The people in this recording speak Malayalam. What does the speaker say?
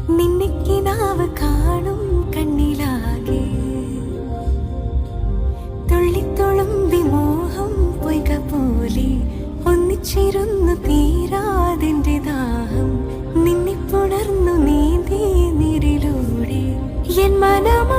നിന്നെ കിനാവ് കാണും കണ്ണിലാകെ തുള്ളിത്തുളുമ്പി മോഹം പൊയ്ക പോലെ ഒന്നിച്ചിരുന്നു തീരാതിന്റെ ദാഹം നിന്നെ പുണർന്നു നീന്തി നീരിലൂടെ എൻ മനമ